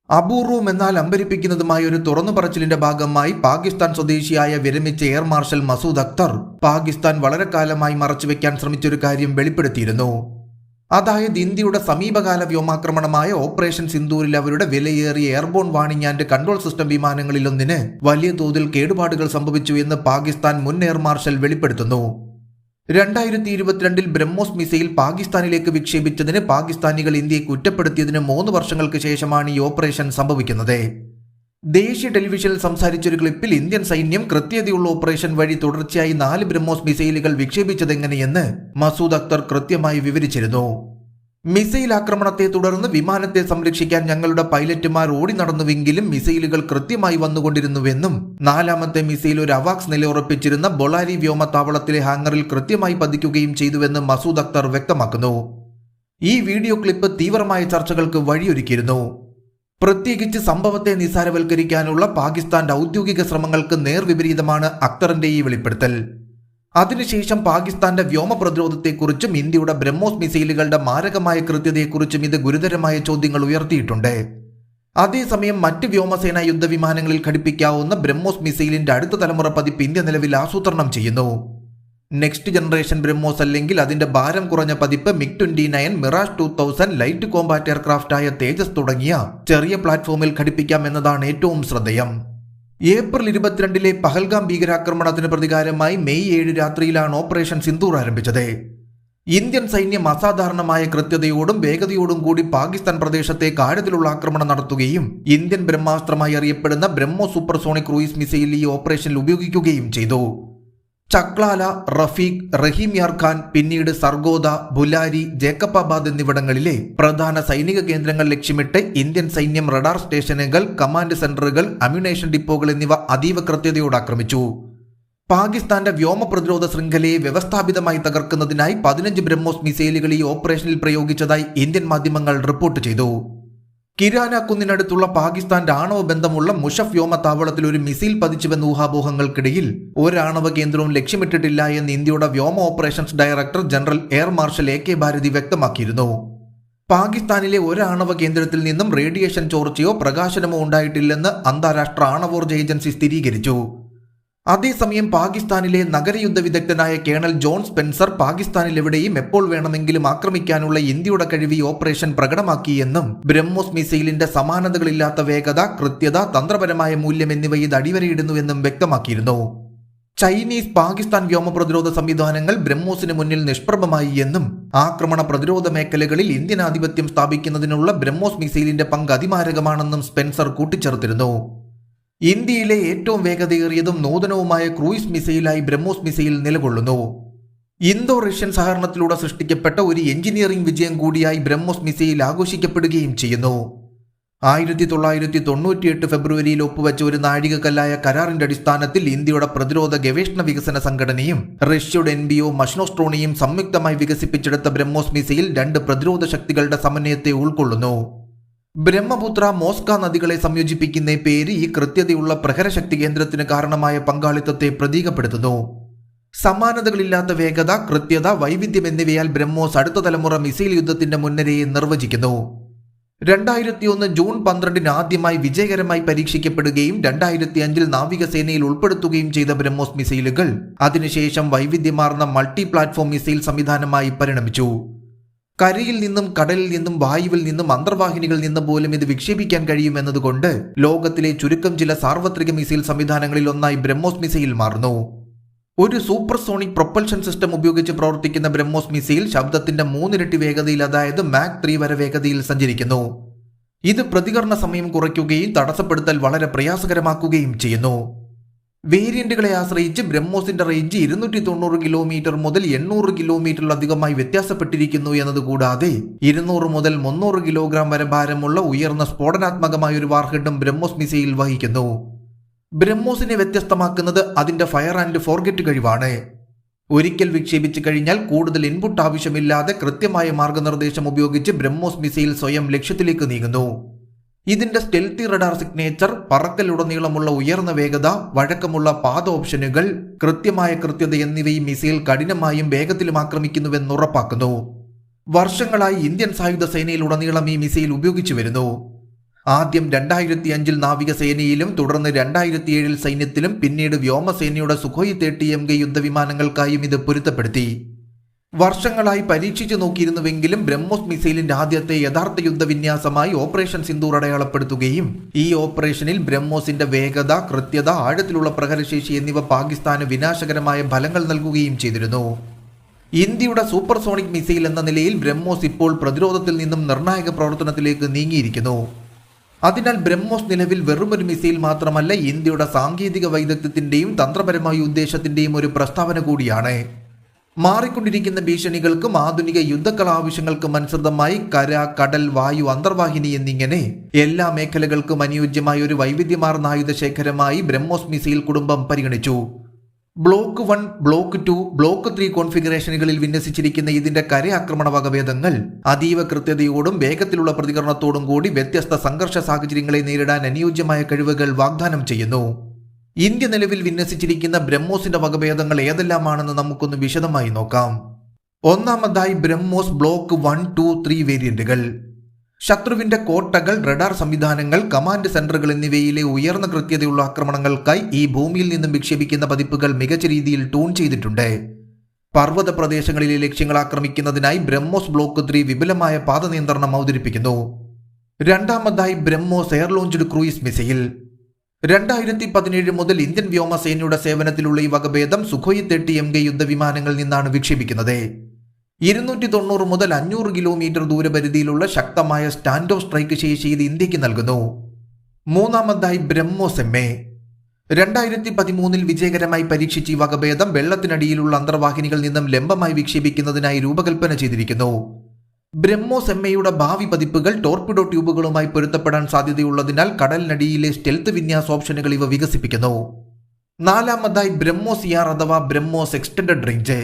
അപൂർവം എന്നാൽ അമ്പരിപ്പിക്കുന്നതുമായ ഒരു തുറന്നുപറച്ചിലിന്റെ ഭാഗമായി പാകിസ്ഥാൻ സ്വദേശിയായ വിരമിച്ച എയർ മാർഷൽ മസൂദ് അക്തർ പാകിസ്ഥാൻ വളരെ കാലമായി മറച്ചുവെക്കാൻ ശ്രമിച്ചൊരു കാര്യം വെളിപ്പെടുത്തിയിരുന്നു. അതായത് ഇന്ത്യയുടെ സമീപകാല വ്യോമാക്രമണമായ ഓപ്പറേഷൻ സിന്ദൂരിൽ അവരുടെ വിലയേറിയ airborne warning and control system വിമാനങ്ങളിലൊന്നിന് വലിയ തോതിൽ കേടുപാടുകൾ സംഭവിച്ചു എന്ന് പാകിസ്ഥാൻ മുൻ എയർ മാർഷൽ വെളിപ്പെടുത്തുന്നു. 2022 ബ്രഹ്മോസ് മിസൈൽ പാകിസ്ഥാനിലേക്ക് വിക്ഷേപിച്ചതിന് പാകിസ്ഥാനികൾ ഇന്ത്യയെ കുറ്റപ്പെടുത്തിയതിന് 3 വർഷങ്ങൾക്ക് ശേഷമാണ് ഈ ഓപ്പറേഷൻ സംഭവിക്കുന്നത്. ദേശീയ ടെലിവിഷനിൽ സംസാരിച്ചൊരു ക്ലിപ്പിൽ ഇന്ത്യൻ സൈന്യം കൃത്യതയുള്ള ഓപ്പറേഷൻ വഴി തുടർച്ചയായി 4 ബ്രഹ്മോസ് മിസൈലുകൾ വിക്ഷേപിച്ചതെങ്ങനെയെന്ന് മസൂദ് അക്തർ കൃത്യമായി വിവരിച്ചിരുന്നു. മിസൈൽ ആക്രമണത്തെ തുടർന്ന് വിമാനത്തെ സംരക്ഷിക്കാൻ ഞങ്ങളുടെ പൈലറ്റുമാർ ഓടി നടന്നുവെങ്കിലും മിസൈലുകൾ കൃത്യമായി വന്നുകൊണ്ടിരുന്നുവെന്നും 4ാമത്തെ മിസൈൽ ഒരു അവാക്സ് നിലയുറപ്പിച്ചിരുന്ന ബൊളാരി വ്യോമത്താവളത്തിലെ ഹാങ്ങറിൽ കൃത്യമായി പതിക്കുകയും ചെയ്തുവെന്ന് മസൂദ് അക്തർ വ്യക്തമാക്കുന്നു. ഈ വീഡിയോ ക്ലിപ്പ് തീവ്രമായ ചർച്ചകൾക്ക് വഴിയൊരുക്കിയിരുന്നു. പ്രത്യേകിച്ച് സംഭവത്തെ നിസ്സാരവൽക്കരിക്കാനുള്ള പാകിസ്ഥാന്റെ ഔദ്യോഗിക ശ്രമങ്ങൾക്ക് നേർവിപരീതമാണ് അക്തറിന്റെ ഈ വെളിപ്പെടുത്തൽ. അതിനുശേഷം പാകിസ്ഥാന്റെ വ്യോമ പ്രതിരോധത്തെക്കുറിച്ചും ഇന്ത്യയുടെ ബ്രഹ്മോസ് മിസൈലുകളുടെ മാരകമായ കൃത്യതയെക്കുറിച്ചും ഇത് ഗുരുതരമായ ചോദ്യങ്ങൾ ഉയർത്തിയിട്ടുണ്ട്. അതേസമയം മറ്റ് വ്യോമസേനാ യുദ്ധവിമാനങ്ങളിൽ ഘടിപ്പിക്കാവുന്ന ബ്രഹ്മോസ് മിസൈലിന്റെ അടുത്ത തലമുറ പതിപ്പ് ഇന്ത്യ നിലവിൽ ആസൂത്രണം ചെയ്യുന്നു. നെക്സ്റ്റ് ജനറേഷൻ ബ്രഹ്മോസ് അല്ലെങ്കിൽ അതിന്റെ ഭാരം കുറഞ്ഞ പതിപ്പ് MiG-29, മിറാഷ് 2000, ലൈറ്റ് കോമ്പാറ്റ് എയർക്രാഫ്റ്റായ തേജസ് തുടങ്ങിയ ചെറിയ പ്ലാറ്റ്ഫോമിൽ ഘടിപ്പിക്കാം എന്നതാണ് ഏറ്റവും ശ്രദ്ധേയം. ഏപ്രിൽ 22 പഹൽഗാം ഭീകരാക്രമണത്തിന് പ്രതികാരമായി മെയ് 7 രാത്രിയിലാണ് ഓപ്പറേഷൻ സിന്ദൂർ ആരംഭിച്ചത്. ഇന്ത്യൻ സൈന്യം അസാധാരണമായ കൃത്യതയോടും വേഗതയോടും കൂടി പാകിസ്ഥാൻ പ്രദേശത്തേക്ക് ആഴത്തിലുള്ള ആക്രമണം നടത്തുകയും ഇന്ത്യൻ ബ്രഹ്മാസ്ത്രമായി അറിയപ്പെടുന്ന ബ്രഹ്മോ സൂപ്പർസോണിക് ക്രൂയിസ് മിസൈൽ ഈ ഓപ്പറേഷനിൽ ഉപയോഗിക്കുകയും ചെയ്തു. ചക്ലാല, റഫീഖ്, റഹീം യാർ ഖാൻ, പിന്നീട് സർഗോദ, ബുലാരി, ജേക്കബാദ് എന്നിവിടങ്ങളിലെ പ്രധാന സൈനിക കേന്ദ്രങ്ങൾ ലക്ഷ്യമിട്ട് ഇന്ത്യൻ സൈന്യം റഡാർ സ്റ്റേഷനുകൾ, കമാൻഡ് സെന്ററുകൾ, അമ്യുനേഷൻ ഡിപ്പോകൾ എന്നിവ അതീവ കൃത്യതയോടെ ആക്രമിച്ചു. പാകിസ്ഥാന്റെ വ്യോമ പ്രതിരോധ ശൃംഖലയെ വ്യവസ്ഥാപിതമായി തകർക്കുന്നതിനായി 15 ബ്രഹ്മോസ് മിസൈലുകൾ ഈ ഓപ്പറേഷനിൽ പ്രയോഗിച്ചതായി ഇന്ത്യൻ മാധ്യമങ്ങൾ റിപ്പോർട്ട് ചെയ്തു. കിരാന കുന്നിനടുത്തുള്ള പാകിസ്ഥാന്റെ ആണവ ബന്ധമുള്ള മുഷഫ് വ്യോമത്താവളത്തിൽ ഒരു മിസൈൽ പതിച്ചുവെന്ന ഊഹാപോഹങ്ങൾക്കിടയിൽ ഒരാണവ കേന്ദ്രവും ലക്ഷ്യമിട്ടിട്ടില്ല എന്ന് ഇന്ത്യയുടെ വ്യോമ operations director general air marshal AK Bharati വ്യക്തമാക്കിയിരുന്നു. പാകിസ്ഥാനിലെ ഒരാണവ കേന്ദ്രത്തിൽ നിന്നും റേഡിയേഷൻ ചോർച്ചയോ പ്രകാശനമോ ഉണ്ടായിട്ടില്ലെന്ന് അന്താരാഷ്ട്ര ആണവോർജ ഏജൻസി സ്ഥിരീകരിച്ചു. അതേസമയം പാകിസ്ഥാനിലെ നഗരയുദ്ധ വിദഗ്ധനായ കേണൽ ജോൺ സ്പെൻസർ പാകിസ്ഥാനിൽ എവിടെയും എപ്പോൾ വേണമെങ്കിലും ആക്രമിക്കാനുള്ള ഇന്ത്യയുടെ കഴിവ് ഈ ഓപ്പറേഷൻ പ്രകടമാക്കിയെന്നും ബ്രഹ്മോസ് മിസൈലിന്റെ സമാനതകളില്ലാത്ത വേഗത, കൃത്യത, തന്ത്രപരമായ മൂല്യം എന്നിവ ഇത് അടിവരയിടുന്നുവെന്നും വ്യക്തമാക്കിയിരുന്നു. ചൈനീസ്, പാകിസ്ഥാൻ വ്യോമ പ്രതിരോധ സംവിധാനങ്ങൾ ബ്രഹ്മോസിന് മുന്നിൽ നിഷ്പ്രഭമായി എന്നും ആക്രമണ പ്രതിരോധ മേഖലകളിൽ ഇന്ത്യൻ ആധിപത്യം സ്ഥാപിക്കുന്നതിനുള്ള ബ്രഹ്മോസ് മിസൈലിന്റെ പങ്ക് അതിമാരകമാണെന്നും സ്പെൻസർ കൂട്ടിച്ചേർത്തിരുന്നു. ഇന്ത്യയിലെ ഏറ്റവും വേഗതയേറിയതും നൂതനവുമായ ക്രൂയിസ് മിസൈലായി ബ്രഹ്മോസ് മിസൈൽ നിലകൊള്ളുന്നു. ഇന്തോ റഷ്യൻ സഹകരണത്തിലൂടെ സൃഷ്ടിക്കപ്പെട്ട ഒരു എഞ്ചിനീയറിംഗ് വിജയം കൂടിയായി ബ്രഹ്മോസ് മിസൈൽ ആഘോഷിക്കപ്പെടുകയും ചെയ്യുന്നു. 1998 ഫെബ്രുവരിയിൽ ഒപ്പുവെച്ച ഒരു നാഴികക്കല്ലായ കരാറിന്റെ അടിസ്ഥാനത്തിൽ ഇന്ത്യയുടെ പ്രതിരോധ ഗവേഷണ വികസന സംഘടനയും റഷ്യയുടെ NBO മഷ്നോസ്ട്രോണിയും സംയുക്തമായി വികസിപ്പിച്ചെടുത്ത ബ്രഹ്മോസ് മിസൈൽ 2 പ്രതിരോധ ശക്തികളുടെ സമന്വയത്തെ ഉൾക്കൊള്ളുന്നു. ബ്രഹ്മപുത്ര, മോസ്ക നദികളെ സംയോജിപ്പിക്കുന്ന പേര് ഈ കൃത്യതയുള്ള പ്രഹരശക്തി കേന്ദ്രത്തിന് കാരണമായ പങ്കാളിത്തത്തെ പ്രതീകപ്പെടുത്തുന്നു. സമാനതകളില്ലാത്ത വേഗത, കൃത്യത, വൈവിധ്യം എന്നിവയാൽ ബ്രഹ്മോസ് അടുത്ത തലമുറ മിസൈൽ യുദ്ധത്തിന്റെ മുൻനിരയെ നിർവചിക്കുന്നു. 2001 ജൂൺ 12 ആദ്യമായി വിജയകരമായി പരീക്ഷിക്കപ്പെടുകയും 2005 നാവികസേനയിൽ ഉൾപ്പെടുത്തുകയും ചെയ്ത ബ്രഹ്മോസ് മിസൈലുകൾ അതിനുശേഷം വൈവിധ്യമാർന്ന മൾട്ടി പ്ലാറ്റ്ഫോം മിസൈൽ സംവിധാനമായി പരിണമിച്ചു. കരയിൽ നിന്നും, കടലിൽ നിന്നും, വായുവിൽ നിന്നും, അന്തർവാഹിനികളിൽ നിന്നും പോലും ഇത് വിക്ഷേപിക്കാൻ കഴിയുമെന്നതുകൊണ്ട് ലോകത്തിലെ ചുരുക്കം ചില സാർവത്രിക മിസൈൽ സംവിധാനങ്ങളിൽ ഒന്നായി ബ്രഹ്മോസ് മിസൈൽ മാറുന്നു. ഒരു സൂപ്പർസോണിക് പ്രൊപ്പൽഷൻ സിസ്റ്റം ഉപയോഗിച്ച് പ്രവർത്തിക്കുന്ന ബ്രഹ്മോസ് മിസൈൽ ശബ്ദത്തിന്റെ 3 ഇരട്ടി വേഗതയിൽ, അതായത് മാക് 3 വരെ വേഗതയിൽ സഞ്ചരിക്കുന്നു. ഇത് പ്രതികരണ സമയം കുറയ്ക്കുകയും തടസ്സപ്പെടുത്തൽ വളരെ പ്രയാസകരമാക്കുകയും ചെയ്യുന്നു. വേരിയന്റുകളെ ആശ്രയിച്ച് ബ്രഹ്മോസിന്റെ റേഞ്ച് 290 കിലോമീറ്റർ മുതൽ 800 കിലോമീറ്ററിലധികമായി വ്യത്യാസപ്പെട്ടിരിക്കുന്നു എന്നതുകൂടാതെ 200 മുതൽ 300 കിലോഗ്രാം വരെ ഭാരമുള്ള ഉയർന്ന സ്ഫോടനാത്മകമായ ഒരു വാർഹെഡും ബ്രഹ്മോസ് മിസൈൽ വഹിക്കുന്നു. ബ്രഹ്മോസിനെ വ്യത്യസ്തമാക്കുന്നത് അതിന്റെ ഫയർ ആൻഡ് ഫോർഗെറ്റ് കഴിവാണ്. ഒരിക്കൽ വിക്ഷേപിച്ചു കഴിഞ്ഞാൽ കൂടുതൽ ഇൻപുട്ട് ആവശ്യമില്ലാതെ കൃത്യമായ മാർഗനിർദ്ദേശം ഉപയോഗിച്ച് ബ്രഹ്മോസ് മിസൈൽ സ്വയം ലക്ഷ്യത്തിലേക്ക് നീങ്ങുന്നു. ഇതിന്റെ സ്റ്റെൽത്തി റഡാർ സിഗ്നേച്ചർ, പറക്കലുടനീളമുള്ള ഉയർന്ന വേഗത, വഴക്കമുള്ള പാത ഓപ്ഷനുകൾ, കൃത്യമായ കൃത്യത എന്നിവ ഈ മിസൈൽ കഠിനമായും വേഗത്തിലും ആക്രമിക്കുന്നുവെന്ന് ഉറപ്പാക്കുന്നു. വർഷങ്ങളായി ഇന്ത്യൻ സായുധ സേനയിലുടനീളം ഈ മിസൈൽ ഉപയോഗിച്ചു വരുന്നു. ആദ്യം 2005 നാവികസേനയിലും തുടർന്ന് 2007 സൈന്യത്തിലും പിന്നീട് വ്യോമസേനയുടെ സുഖോയ് 30 MK യുദ്ധവിമാനങ്ങൾക്കായും ഇത് പൊരുത്തപ്പെടുത്തി. വർഷങ്ങളായി പരീക്ഷിച്ചു നോക്കിയിരുന്നുവെങ്കിലും ബ്രഹ്മോസ് മിസൈലിന്റെ ആദ്യത്തെ യഥാർത്ഥ യുദ്ധവിന്യാസമായി ഓപ്പറേഷൻ സിന്ദൂർ അടയാളപ്പെടുത്തുകയും ഈ ഓപ്പറേഷനിൽ ബ്രഹ്മോസിന്റെ വേഗത, കൃത്യത, ആഴത്തിലുള്ള പ്രഹരശേഷി എന്നിവ പാകിസ്ഥാന് വിനാശകരമായ ഫലങ്ങൾ നൽകുകയും ചെയ്തിരുന്നു. ഇന്ത്യയുടെ സൂപ്പർസോണിക് മിസൈൽ എന്ന നിലയിൽ ബ്രഹ്മോസ് ഇപ്പോൾ പ്രതിരോധത്തിൽ നിന്നും നിർണായക പ്രവർത്തനത്തിലേക്ക് നീങ്ങിയിരിക്കുന്നു. അതിനാൽ ബ്രഹ്മോസ് നിലവിൽ വെറുമൊരു മിസൈൽ മാത്രമല്ല, ഇന്ത്യയുടെ സാങ്കേതിക വൈദഗ്ധ്യത്തിന്റെയും തന്ത്രപരമായ ഉദ്ദേശത്തിന്റെയും ഒരു പ്രസ്താവന കൂടിയാണ്. മാറിക്കൊണ്ടിരിക്കുന്ന ഭീഷണികൾക്കും ആധുനിക യുദ്ധക്കള ആവശ്യങ്ങൾക്കും അനുസൃതമായി കര, കടൽ, വായു, അന്തർവാഹിനി എന്നിങ്ങനെ എല്ലാ മേഖലകൾക്കും അനുയോജ്യമായ ഒരു വൈവിധ്യമാർന്ന ആയുധശേഖരമായി ബ്രഹ്മോസ് മിസൈൽ കുടുംബം പരിഗണിച്ചു. ബ്ലോക്ക് 1, ബ്ലോക്ക് 2, ബ്ലോക്ക് 3 കോൺഫിഗറേഷനുകളിൽ വിന്യസിച്ചിരിക്കുന്ന ഇതിന്റെ കരയാക്രമണ വകഭേദങ്ങൾ അതീവ കൃത്യതയോടും വേഗത്തിലുള്ള പ്രതികരണത്തോടും കൂടി വ്യത്യസ്ത സംഘർഷ സാഹചര്യങ്ങളെ നേരിടാൻ അനുയോജ്യമായ കഴിവുകൾ വാഗ്ദാനം ചെയ്യുന്നു. ഇന്ത്യ നിലവിൽ വിന്യസിച്ചിരിക്കുന്ന ബ്രഹ്മോസിന്റെ വകഭേദങ്ങൾ ഏതെല്ലാമാണെന്ന് നമുക്കൊന്ന് വിശദമായി നോക്കാം. ഒന്നാമതായി ബ്രഹ്മോസ് ബ്ലോക്ക് 1, 2, 3 വേരിയന്റുകൾ. ശത്രുവിന്റെ കോട്ടകൾ, റഡാർ സംവിധാനങ്ങൾ, കമാൻഡ് സെന്ററുകൾ എന്നിവയിലെ ഉയർന്ന കൃത്യതയുള്ള ആക്രമണങ്ങൾക്കായി ഈ ഭൂമിയിൽ നിന്നും വിക്ഷേപിക്കുന്ന പതിപ്പുകൾ മികച്ച രീതിയിൽ ട്യൂൺ ചെയ്തിട്ടുണ്ട്. പർവ്വത പ്രദേശങ്ങളിലെ ലക്ഷ്യങ്ങൾ ആക്രമിക്കുന്നതിനായി ബ്രഹ്മോസ് ബ്ലോക്ക് 3 വിപുലമായ പാത നിയന്ത്രണം അവതരിപ്പിക്കുന്നു. രണ്ടാമതായി BrahMos air launched cruise missile. 2017 മുതൽ ഇന്ത്യൻ വ്യോമസേനയുടെ സേവനത്തിലുള്ള ഈ വകഭേദം സുഖോയ് 30 MK യുദ്ധവിമാനങ്ങളിൽ നിന്നാണ് വിക്ഷേപിക്കുന്നത്. 290 മുതൽ 500 കിലോമീറ്റർ ദൂരപരിധിയിലുള്ള ശക്തമായ സ്റ്റാൻഡ് ഓഫ് സ്ട്രൈക്ക് ശേഷി ഇത് ഇന്ത്യക്ക് നൽകുന്നു. മൂന്നാമതായി ബ്രഹ്മോസ് MA. 2013 വിജയകരമായി പരീക്ഷിച്ച ഈ വകഭേദം വെള്ളത്തിനടിയിലുള്ള അന്തർവാഹിനികളിൽ നിന്നും ലംബമായി വിക്ഷേപിക്കുന്നതിനായി രൂപകൽപ്പന ചെയ്തിരിക്കുന്നു. ബ്രഹ്മോസ് MAയുടെ ഭാവി പതിപ്പുകൾ ടോർപിഡോ ട്യൂബുകളുമായി പൊരുത്തപ്പെടാൻ സാധ്യതയുള്ളതിനാൽ കടലിനടിയിലെ സ്റ്റെൽത്ത് വിന്യാസ ഓപ്ഷനുകൾ ഇവ വികസിപ്പിക്കുന്നു. നാലാമതായി ബ്രഹ്മോസ് ER അഥവാ ബ്രഹ്മോസ് എക്സ്റ്റൻഡഡ് റേഞ്ച്.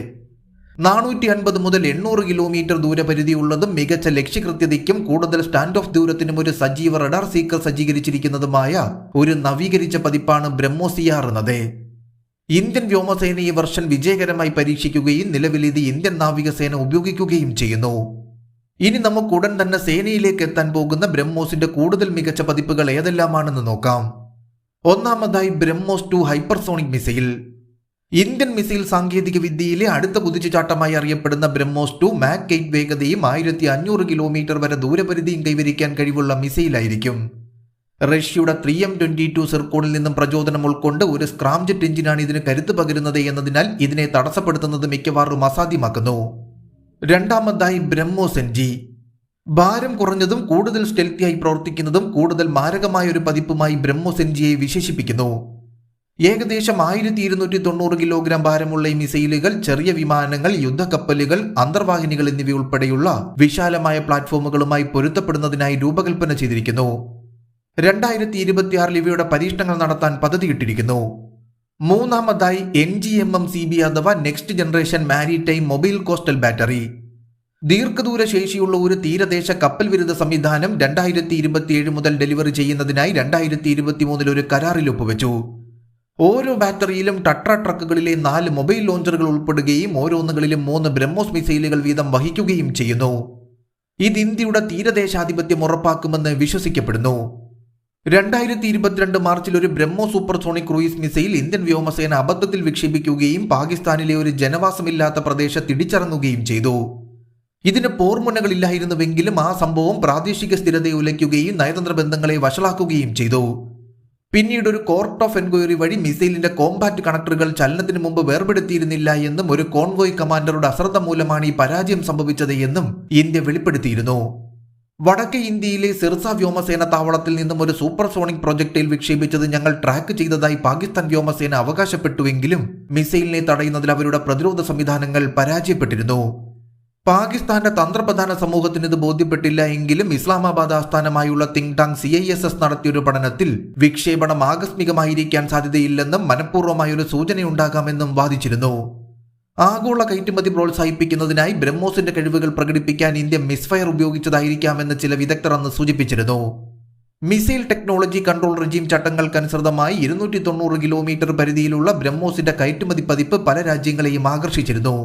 450 മുതൽ 800 കിലോമീറ്റർ ദൂരപരിധിയുള്ളതും മികച്ച ലക്ഷ്യകൃത്യതയ്ക്കും കൂടുതൽ സ്റ്റാൻഡ് ഓഫ് ദൂരത്തിനും ഒരു സജീവ റഡാർ സീക്കർ സജ്ജീകരിച്ചിരിക്കുന്നതുമായ ഒരു നവീകരിച്ച പതിപ്പാണ് ബ്രഹ്മോസ് ER എന്നത്. ഇന്ത്യൻ വ്യോമസേന ഈ വെർഷൻ വിജയകരമായി പരീക്ഷിക്കുകയും നിലവിൽ ഇത് ഇന്ത്യൻ നാവികസേന ഉപയോഗിക്കുകയും ചെയ്യുന്നു. ഇനി നമുക്ക് ഉടൻ തന്നെ സേനയിലേക്ക് എത്താൻ പോകുന്ന ബ്രഹ്മോസിന്റെ കൂടുതൽ മികച്ച പതിപ്പുകൾ ഏതെല്ലാമാണെന്ന് നോക്കാം. ഒന്നാമതായി BrahMos 2 hypersonic missile. Indian missile സാങ്കേതിക വിദ്യയിലെ അടുത്ത കുതിച്ചുചാട്ടമായി അറിയപ്പെടുന്ന ബ്രഹ്മോസ് 2 മാക് 8 വേഗതയും 1500 കിലോമീറ്റർ വരെ ദൂരപരിധിയും കൈവരിക്കാൻ കഴിവുള്ള മിസൈലായിരിക്കും. റഷ്യയുടെ 3M22 സിർക്കോണിൽ നിന്നും പ്രചോദനം ഉൾക്കൊണ്ട് ഒരു സ്ക്രാംജെറ്റ് എഞ്ചിനാണ് ഇതിന് കരുത്ത് പകരുന്നത് എന്നതിനാൽ ഇതിനെ തടസ്സപ്പെടുത്തുന്നത് മിക്കവാറും അസാധ്യമാക്കുന്നു. രണ്ടാമതായി ബ്രഹ്മോസ് NG. ഭാരം കുറഞ്ഞതും കൂടുതൽ സ്റ്റെൽത്തിയായി പ്രവർത്തിക്കുന്നതും കൂടുതൽ മാരകമായ ഒരു പതിപ്പുമായി ബ്രഹ്മോസ് NGയെ വിശേഷിപ്പിക്കുന്നു. ഏകദേശം 1290 കിലോഗ്രാം ഭാരമുള്ള ഈ മിസൈലുകൾ ചെറിയ വിമാനങ്ങൾ, യുദ്ധക്കപ്പലുകൾ, അന്തർവാഹിനികൾ എന്നിവയുൾപ്പെടെയുള്ള വിശാലമായ പ്ലാറ്റ്ഫോമുകളുമായി പൊരുത്തപ്പെടുന്നതിനായി രൂപകൽപ്പന ചെയ്തിരിക്കുന്നു. 2026 ഇവയുടെ പരീക്ഷണങ്ങൾ നടത്താൻ പദ്ധതിയിട്ടിരിക്കുന്നു. മൂന്നാമതായി NGMMCB അഥവാ next generation maritime mobile coastal battery. ദീർഘദൂര ശേഷിയുള്ള ഒരു തീരദേശ കപ്പൽ വിരുദ്ധ സംവിധാനം 2027 മുതൽ ഡെലിവറി ചെയ്യുന്നതിനായി 2023 ഒരു കരാറിൽ ഒപ്പുവെച്ചു. ഓരോ ബാറ്ററിയിലും ടട്ര ട്രക്കുകളിലെ 4 മൊബൈൽ ലോഞ്ചറുകൾ ഉൾപ്പെടുകയും ഓരോന്നുകളിലും 3 ബ്രഹ്മോസ് മിസൈലുകൾ വീതം വഹിക്കുകയും ചെയ്യുന്നു. ഇത് ഇന്ത്യയുടെ തീരദേശാധിപത്യം ഉറപ്പാക്കുമെന്ന് വിശ്വസിക്കപ്പെടുന്നു. 2022 മാർച്ചിൽ ഒരു BrahMos supersonic cruise missile Indian വ്യോമസേന അബദ്ധത്തിൽ വിക്ഷേപിക്കുകയും പാകിസ്ഥാനിലെ ഒരു ജനവാസമില്ലാത്ത പ്രദേശത്ത് ഇടിച്ചിറങ്ങുകയും ചെയ്തു. ഇതിന് പോർമുനകളില്ലായിരുന്നുവെങ്കിലും ആ സംഭവം പ്രാദേശിക സ്ഥിരതയെ ഉലയ്ക്കുകയും നയതന്ത്ര ബന്ധങ്ങളെ വഷളാക്കുകയും ചെയ്തു. പിന്നീട് ഒരു കോർട്ട് ഓഫ് എൻക്വയറി വഴി മിസൈലിന്റെ കോമ്പാറ്റ് കണക്ടറുകൾ ചലനത്തിന് മുമ്പ് വേർപെടുത്തിയിരുന്നില്ല എന്നും ഒരു കോൺവോയ് കമാൻഡറുടെ അശ്രദ്ധ മൂലമാണ് ഈ പരാജയം സംഭവിച്ചത് എന്നും ഇന്ത്യ വെളിപ്പെടുത്തിയിരുന്നു. വടക്കേ ഇന്ത്യയിലെ സിർസ വ്യോമസേന താവളത്തിൽ നിന്നും ഒരു സൂപ്പർസോണിക് പ്രൊജക്ടൈൽ വിക്ഷേപിച്ചത് ഞങ്ങൾ ട്രാക്ക് ചെയ്തതായി പാകിസ്ഥാൻ വ്യോമസേന അവകാശപ്പെട്ടുവെങ്കിലും മിസൈലിനെ തടയുന്നതിൽ അവരുടെ പ്രതിരോധ സംവിധാനങ്ങൾ പരാജയപ്പെട്ടിരുന്നു. പാകിസ്ഥാന്റെ തന്ത്രപ്രധാന സമൂഹത്തിന് ഇത് ബോധ്യപ്പെട്ടില്ല എങ്കിലും ഇസ്ലാമാബാദ് ആസ്ഥാനമായുള്ള തിങ്ക് ടാങ്ക് CISS നടത്തിയൊരു പഠനത്തിൽ വിക്ഷേപണം ആകസ്മികമായിരിക്കാൻ സാധ്യതയില്ലെന്നും മനഃപൂർവ്വമായൊരു സൂചനയുണ്ടാകാമെന്നും വാദിച്ചിരുന്നു. ആഗോള കയറ്റുമതി പ്രോത്സാഹിപ്പിക്കുന്നതിനായി ബ്രഹ്മോസിന്റെ കഴിവുകൾ പ്രകടിപ്പിക്കാൻ ഇന്ത്യ മിസ്ഫയർ ഉപയോഗിച്ചതായിരിക്കാമെന്ന് ചില വിദഗ്ധർ അന്ന് സൂചിപ്പിച്ചിരുന്നു. മിസൈൽ ടെക്നോളജി കൺട്രോൾ റെജീം ചട്ടങ്ങൾക്കനുസൃതമായി 290 കിലോമീറ്റർ പരിധിയിലുള്ള ബ്രഹ്മോസിന്റെ കയറ്റുമതി പതിപ്പ് പല രാജ്യങ്ങളെയും ആകർഷിച്ചിരുന്നു.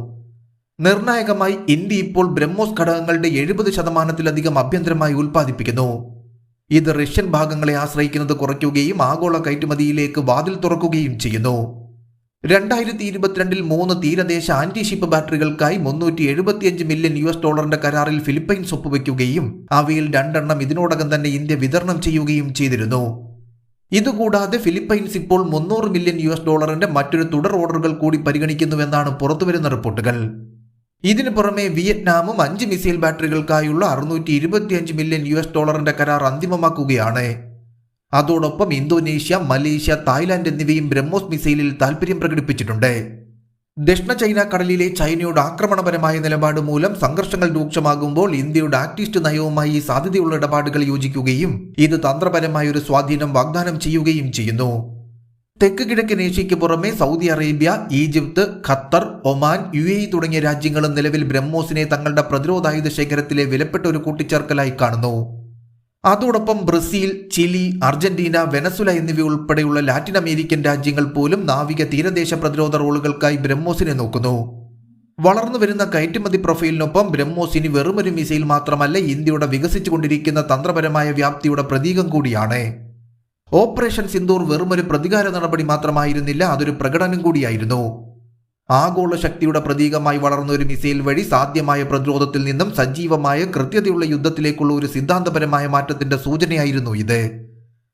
നിർണായകമായി ഇന്ത്യ ഇപ്പോൾ ബ്രഹ്മോസ് ഘടകങ്ങളുടെ 70% ആഭ്യന്തരമായി ഉൽപ്പാദിപ്പിക്കുന്നു. ഇത് റഷ്യൻ ഭാഗങ്ങളെ ആശ്രയിക്കുന്നത് കുറയ്ക്കുകയും ആഗോള കയറ്റുമതിയിലേക്ക് വാതിൽ തുറക്കുകയും ചെയ്യുന്നു. 2022 3 തീരദേശ ആന്റിഷിപ്പ് ബാറ്ററികൾക്കായി $375 മില്യൺ കരാറിൽ ഫിലിപ്പൈൻസ് ഒപ്പുവെക്കുകയും അവയിൽ 2 എണ്ണം ഇതിനോടകം തന്നെ ഇന്ത്യ വിതരണം ചെയ്യുകയും ചെയ്തിരുന്നു. ഇതുകൂടാതെ ഫിലിപ്പൈൻസ് ഇപ്പോൾ $300 മില്യൺ മറ്റൊരു തുടർ ഓർഡറുകൾ കൂടി പരിഗണിക്കുന്നുവെന്നാണ് പുറത്തുവരുന്ന റിപ്പോർട്ടുകൾ. ഇതിനു പുറമെ വിയറ്റ്നാമും 5 മിസൈൽ ബാറ്ററികൾക്കായുള്ള $625 മില്യൺ കരാർ അന്തിമമാക്കുകയാണ്. അതോടൊപ്പം ഇന്തോനേഷ്യ, മലേഷ്യ, തായ്ലാന്റ് എന്നിവയും ബ്രഹ്മോസ് മിസൈലിൽ താൽപര്യം പ്രകടിപ്പിച്ചിട്ടുണ്ട്. ദക്ഷിണ ചൈന കടലിലെ ചൈനയുടെ ആക്രമണപരമായ നിലപാട് മൂലം സംഘർഷങ്ങൾ രൂക്ഷമാകുമ്പോൾ ഇന്ത്യയുടെ ആക്ടിവിസ്റ്റ് നയവുമായി സാധ്യതയുള്ള ഇടപാടുകൾ യോജിക്കുകയും ഇത് തന്ത്രപരമായ ഒരു സ്വാധീനം വാഗ്ദാനം ചെയ്യുകയും ചെയ്യുന്നു. തെക്ക് കിഴക്കൻ ഏഷ്യയ്ക്ക് പുറമെ Saudi Arabia, Egypt, Qatar, Oman, UAE തുടങ്ങിയ രാജ്യങ്ങളും നിലവിൽ ബ്രഹ്മോസിനെ തങ്ങളുടെ പ്രതിരോധായുധ ശേഖരത്തിലെ വിലപ്പെട്ട ഒരു കൂട്ടിച്ചേർക്കലായി കാണുന്നു. അതോടൊപ്പം ബ്രസീൽ, ചിലി, അർജന്റീന, വെനസുല എന്നിവയുൾപ്പെടെയുള്ള ലാറ്റിൻ അമേരിക്കൻ രാജ്യങ്ങൾ പോലും നാവിക തീരദേശ പ്രതിരോധ റോളുകൾക്കായി ബ്രഹ്മോസിനെ നോക്കുന്നു. വളർന്നു വരുന്ന കയറ്റുമതി പ്രൊഫൈലിനൊപ്പം ബ്രഹ്മോസ് ഇനി വെറുമൊരു മിസൈൽ മാത്രമല്ല, ഇന്ത്യയുടെ വികസിച്ചുകൊണ്ടിരിക്കുന്ന തന്ത്രപരമായ വ്യാപ്തിയുടെ പ്രതീകം കൂടിയാണ്. ഓപ്പറേഷൻ സിന്ദൂർ വെറുമൊരു പ്രതികാര നടപടി മാത്രമായിരുന്നില്ല, അതൊരു പ്രകടനം കൂടിയായിരുന്നു. ആഗോള ശക്തിയുടെ പ്രതീകമായി വളർന്ന ഒരു മിസൈൽ വഴി സാധ്യമായ പ്രതിരോധത്തിൽ നിന്നും സജീവമായ കൃത്യതയുള്ള യുദ്ധത്തിലേക്കുള്ള ഒരു സിദ്ധാന്തപരമായ മാറ്റത്തിന്റെ സൂചനയായിരുന്നു ഇത്.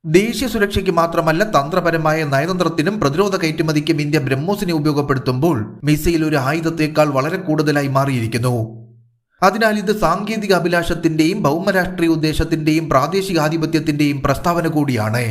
ദേശീയ സുരക്ഷയ്ക്ക് മാത്രമല്ല, തന്ത്രപരമായ നയതന്ത്രത്തിനും പ്രതിരോധ കയറ്റുമതിക്കും ഇന്ത്യ ബ്രഹ്മോസിനെ ഉപയോഗപ്പെടുത്തുമ്പോൾ മിസൈൽ ഒരു ആയുധത്തേക്കാൾ വളരെ കൂടുതലായി മാറിയിരിക്കുന്നു. അതിനാൽ ഇത് സാങ്കേതിക അഭിലാഷത്തിന്റെയും ഭൗമരാഷ്ട്രീയ ഉദ്ദേശത്തിന്റെയും പ്രാദേശിക ആധിപത്യത്തിന്റെയും പ്രസ്താവന കൂടിയാണ്.